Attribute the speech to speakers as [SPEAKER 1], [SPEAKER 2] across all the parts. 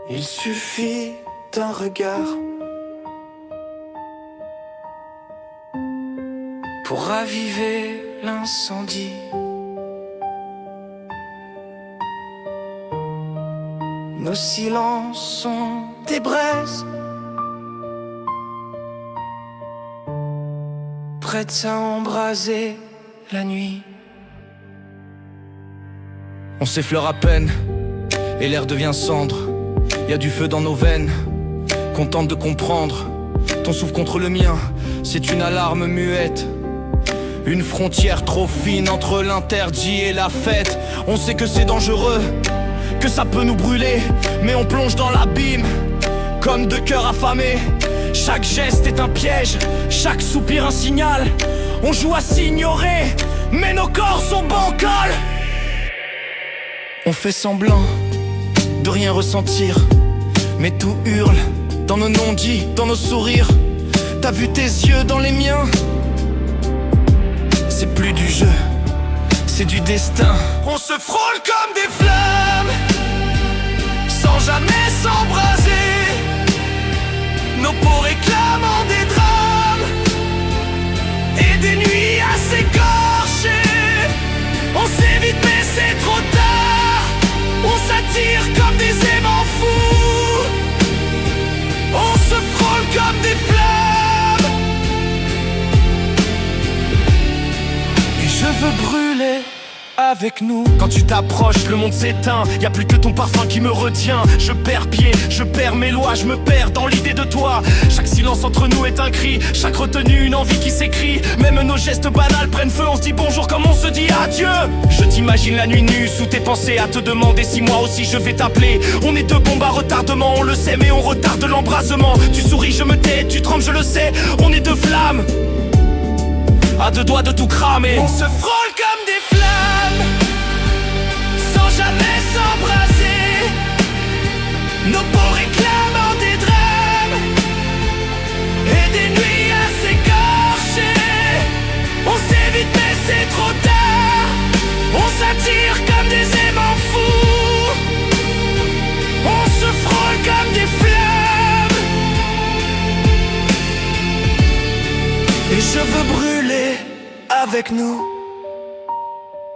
[SPEAKER 1] Il suffit d'un regard pour raviver l'incendie. Nos silences sont des braises prêtes à embraser la nuit.
[SPEAKER 2] On s'effleure à peine et l'air devient cendre. Y a du feu dans nos veines qu'on tente de comprendre. Ton souffle contre le mien, c'est une alarme muette. Une frontière trop fine entre l'interdit et la fête. On sait que c'est dangereux, que ça peut nous brûler, mais on plonge dans l'abîme comme deux cœurs affamés. Chaque geste est un piège, chaque soupir un signal. On joue à s'ignorer, mais nos corps sont bancals. On fait semblant de rien ressentir, mais tout hurle dans nos non-dits, dans nos sourires. T'as vu tes yeux dans les miens? C'est plus du jeu, c'est du destin.
[SPEAKER 1] On se frôle comme des flammes, sans jamais s'embraser. Nos peaux réclamant des drames et des nuits à s'écorcher. On s'évite mais c'est trop tard. On s'attire comme des aimants fous. On se frôle comme des flammes. Et je veux brûler avec nous.
[SPEAKER 2] Quand tu t'approches, le monde s'éteint. Y'a plus que ton parfum qui me retient. Je perds pied, je perds mes lois. Je me perds dans l'idée de toi. Chaque silence entre nous est un cri. Chaque retenue une envie qui s'écrit. Même nos gestes banals prennent feu. On se dit bonjour comme on se dit adieu. Je t'imagine la nuit nue sous tes pensées, à te demander si moi aussi je vais t'appeler. On est deux bombes à retardement, on le sait, mais on retarde l'embrasement. Tu souris, je me tais, tu trembles, je le sais. On est deux flammes à deux doigts de tout cramer.
[SPEAKER 1] On se frôle comme des flammes, sans jamais s'embraser. Nos peaux réclamant des drames et des nuits à s'écorcher. On s'évite mais c'est trop tard. On s'attire comme des aimants fous. On se frôle comme des flammes. Et je veux brûler avec nous.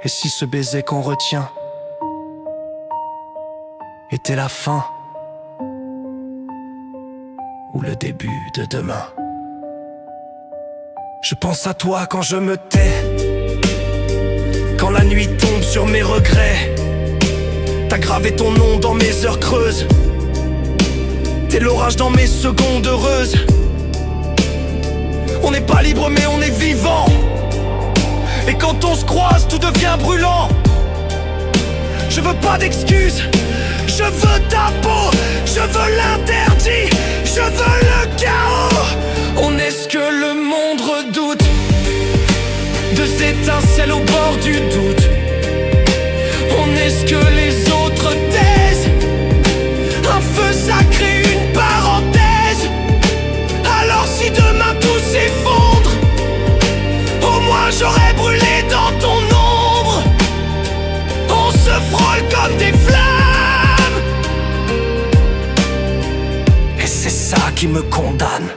[SPEAKER 2] Et si ce baiser qu'on retient était la fin ou le début de demain? Je pense à toi quand je me tais, quand la nuit tombe sur mes regrets. T'as gravé ton nom dans mes heures creuses. T'es l'orage dans mes secondes heureuses. On n'est pas libre mais on est vivant. Et quand on se croise, tout devient brûlant. Je veux pas d'excuses, je veux ta peau, je veux l'interdit, je veux le chaos.
[SPEAKER 1] On est ce que le monde redoute, deux étincelles au bord du doute. On est ce que les autres taisent, un feu sacré, une parenthèse. Alors si demain tout s'effondre, au moins j'aurais brûlé dans ton ombre. On se frôle comme des flammes,
[SPEAKER 2] Et c'est ça qui me condamne.